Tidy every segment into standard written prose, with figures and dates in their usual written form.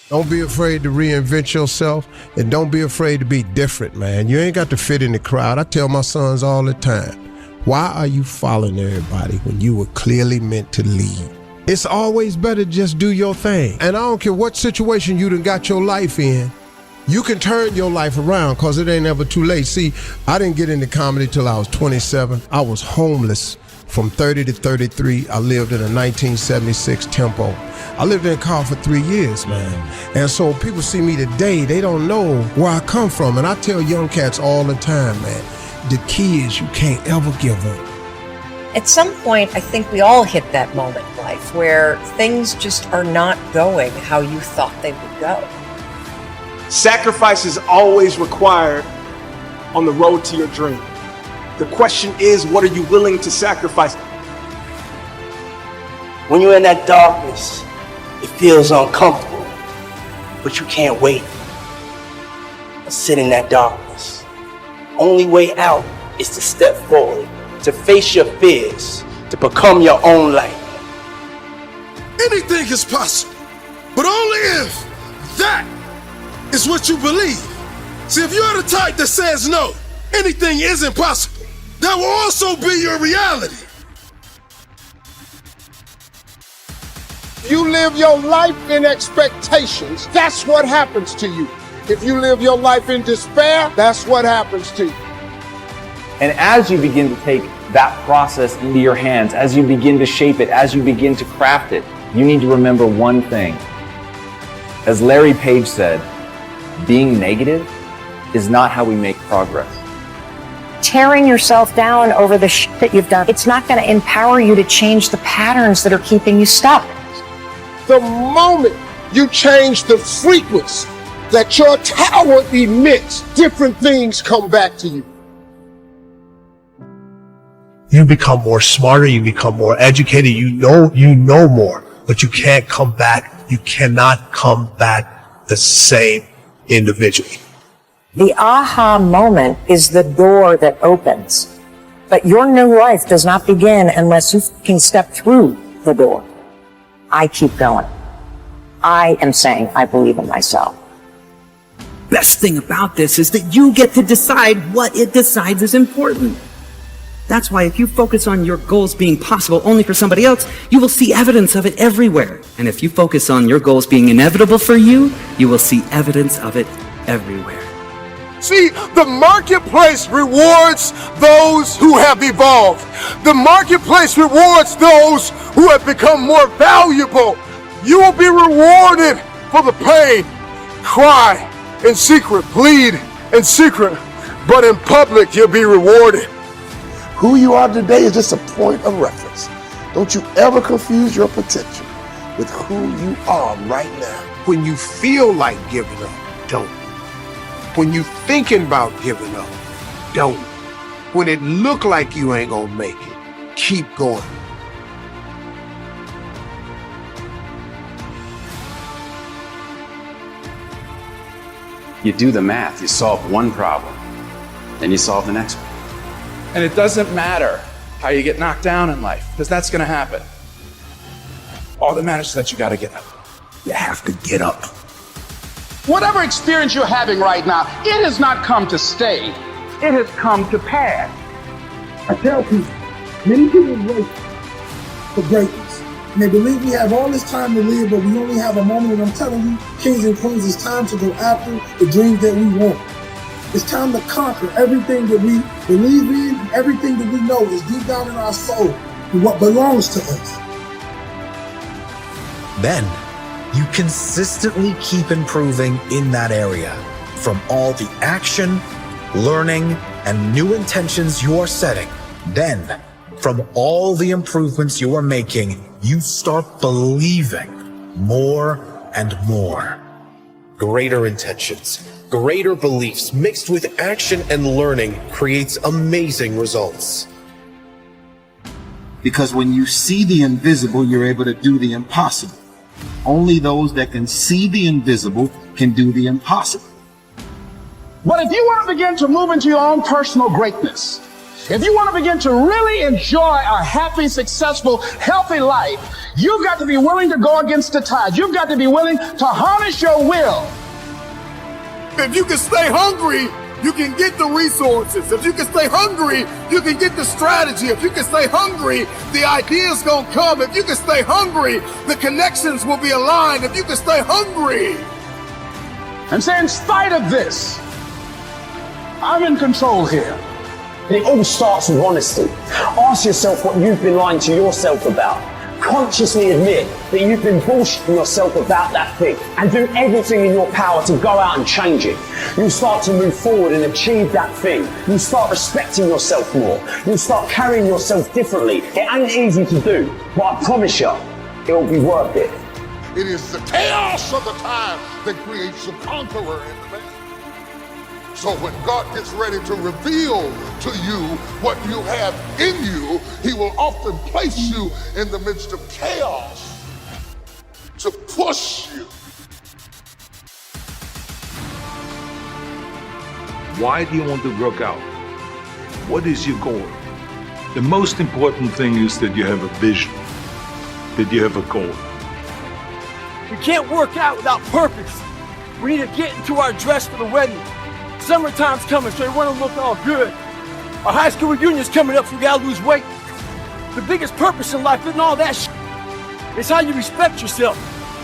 Don't be afraid to reinvent yourself, and don't be afraid to be different, man. You ain't got to fit in the crowd. I tell my sons all the time, why are you following everybody when you were clearly meant to lead? It's always better to just do your thing. And I don't care what situation you done got your life in, you can turn your life around, because it ain't ever too late. See, I didn't get into comedy till I was 27. I was homeless from 30 to 33. I lived in a 1976 Tempo. I lived in a car for 3 years, man. And so people see me today, they don't know where I come from. And I tell young cats all the time, man, the key is you can't ever give up. At some point, I think we all hit that moment in life where things just are not going how you thought they would go. Sacrifice is always required on the road to your dream. The question is, what are you willing to sacrifice? When you're in that darkness, it feels uncomfortable, but you can't wait. Sit in that darkness. Only way out is to step forward, to face your fears, to become your own light. Anything is possible, but only if that is what you believe. See, if you're the type that says no, anything isn't possible, that will also be your reality. You live your life in expectations, that's what happens to you. If you live your life in despair, that's what happens to you. And as you begin to take that process into your hands, as you begin to shape it, as you begin to craft it, you need to remember one thing. As Larry Page said, being negative is not how we make progress. Tearing yourself down over the shit that you've done, it's not going to empower you to change the patterns that are keeping you stuck. The moment you change the frequency that your tower emits, different things come back to you. You become more smarter, you become more educated, you know more, but you can't come back. You cannot come back the same individual. The aha moment is the door that opens, but your new life does not begin unless you can step through the door. I keep going. I am saying I believe in myself. Best thing about this is that you get to decide what it decides is important. That's why if you focus on your goals being possible only for somebody else, you will see evidence of it everywhere. And if you focus on your goals being inevitable for you, you will see evidence of it everywhere. See, the marketplace rewards those who have evolved. The marketplace rewards those who have become more valuable. You will be rewarded for the pain. Cry in secret, bleed in secret, but in public you'll be rewarded. Who you are today is just a point of reference. Don't you ever confuse your potential with who you are right now. When you feel like giving up, don't. When you thinking about giving up, don't. When it look like you ain't gonna make it, keep going. You do the math, you solve one problem, then you solve the next one. And it doesn't matter how you get knocked down in life, because that's going to happen. All that matters is that you got to get up. You have to get up. Whatever experience you're having right now, it has not come to stay. It has come to pass. I tell people, many people wait for greatness. And they believe we have all this time to live, but we only have a moment. And I'm telling you, kings and queens, it's time to go after the dreams that we want. It's time to conquer everything that we believe in, everything that we know is deep down in our soul, and what belongs to us. Then, you consistently keep improving in that area. From all the action, learning, and new intentions you are setting, then, from all the improvements you are making, you start believing more and more. Greater intentions, greater beliefs mixed with action and learning creates amazing results. Because when you see the invisible, you're able to do the impossible. Only those that can see the invisible can do the impossible. But if you want to begin to move into your own personal greatness, If you want to begin to really enjoy a happy, successful, healthy life, you've got to be willing to go against the tide. You've got to be willing to harness your will. If you can stay hungry, you can get the resources. If you can stay hungry, you can get the strategy. If you can stay hungry, the ideas gonna come. If you can stay hungry, the connections will be aligned. If you can stay hungry. And say, in spite of this, I'm in control here. It all starts with honesty. Ask yourself what you've been lying to yourself about. Consciously admit that you've been bullshitting yourself about that thing and do everything in your power to go out and change it. You'll start to move forward and achieve that thing. You'll start respecting yourself more. You'll start carrying yourself differently. It ain't easy to do, but I promise you, it'll be worth it. It is the chaos of the time that creates the conqueror in the man. So when God gets ready to reveal to you what you have in you, he will often place you in the midst of chaos to push you. Why do you want to work out? What is your goal? The most important thing is that you have a vision, that you have a goal. We can't work out without purpose. We need to get into our dress for the wedding. Summertime's coming, so we want to look all good. Our high school reunion's coming up, so we gotta lose weight. The biggest purpose in life isn't all that shit. It's how you respect yourself,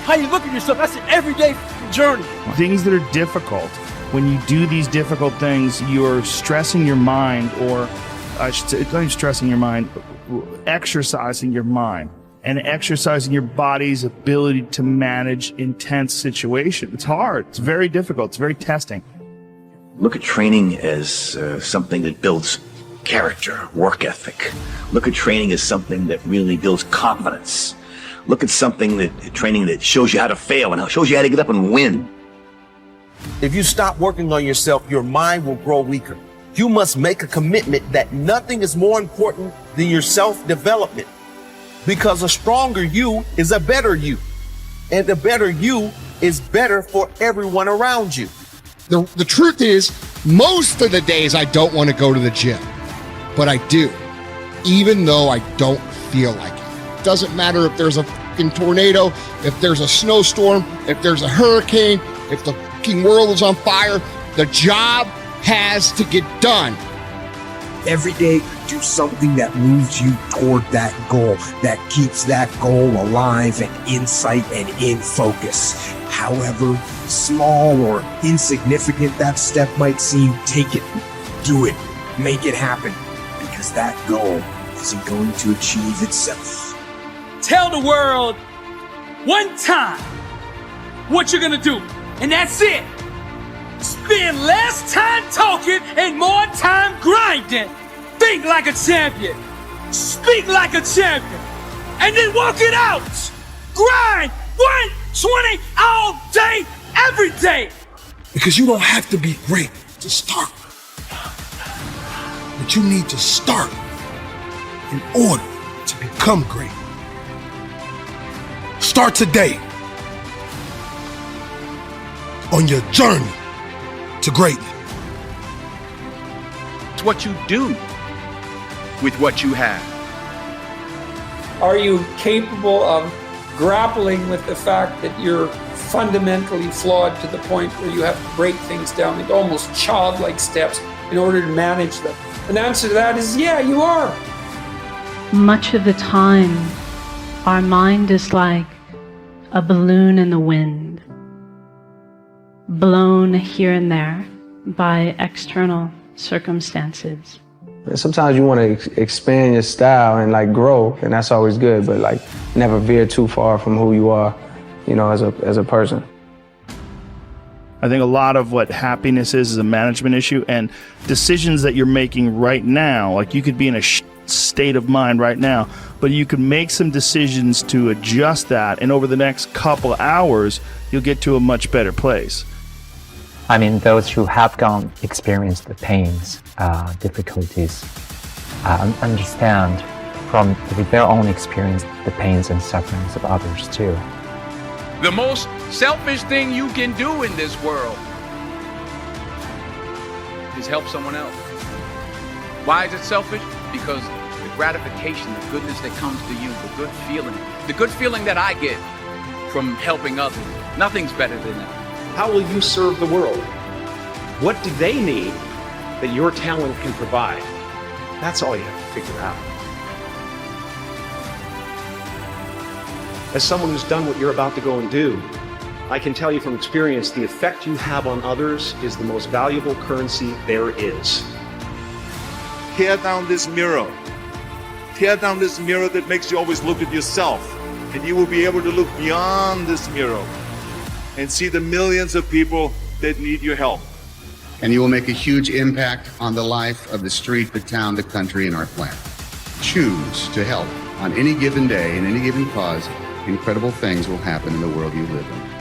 how you look at yourself. That's an everyday journey. Things that are difficult. When you do these difficult things, you're stressing your mind, or I should say, not even stressing your mind, exercising your mind and exercising your body's ability to manage intense situations. It's hard. It's very difficult. It's very testing. Look at training as something that builds character, work ethic. Look at training as something that really builds confidence. Look at training that shows you how to fail and shows you how to get up and win. If you stop working on yourself, your mind will grow weaker. You must make a commitment that nothing is more important than your self-development. Because a stronger you is a better you. And a better you is better for everyone around you. The truth is, most of the days I don't want to go to the gym, but I do, even though I don't feel like it. Doesn't matter if there's a fucking tornado, if there's a snowstorm, if there's a hurricane, if the fucking world is on fire, the job has to get done. Every day, do something that moves you toward that goal, that keeps that goal alive and in sight and in focus. However small or insignificant that step might seem, take it, do it, make it happen, because that goal isn't going to achieve itself. Tell the world one time what you're gonna do, and that's it. Spend less time talking and more time grinding. Think like a champion. Speak like a champion. And then walk it out. Grind 120 all day, every day. Because you don't have to be great to start. But you need to start in order to become great. Start today on your journey to greatness. It's what you do with what you have. Are you capable of grappling with the fact that you're fundamentally flawed to the point where you have to break things down into almost childlike steps in order to manage them? And the answer to that is, yeah, you are. Much of the time, our mind is like a balloon in the wind, blown here and there by external circumstances. Sometimes you want to expand your style and like grow, and that's always good, but like never veer too far from who you are, you know, as a person. I think a lot of what happiness is a management issue, and decisions that you're making right now, like you could be in a state of mind right now, but you can make some decisions to adjust that, and over the next couple hours, you'll get to a much better place. I mean, those who have experienced the pains, difficulties, understand from their own experience the pains and sufferings of others too. The most selfish thing you can do in this world is help someone else. Why is it selfish? Because the gratification, the goodness that comes to you, the good feeling that I get from helping others, nothing's better than that. How will you serve the world? What do they need that your talent can provide? That's all you have to figure out. As someone who's done what you're about to go and do, I can tell you from experience, the effect you have on others is the most valuable currency there is. Tear down this mirror. Tear down this mirror that makes you always look at yourself. And you will be able to look beyond this mirror and see the millions of people that need your help. And you will make a huge impact on the life of the street, the town, the country, and our planet. Choose to help on any given day, in any given cause. Incredible things will happen in the world you live in.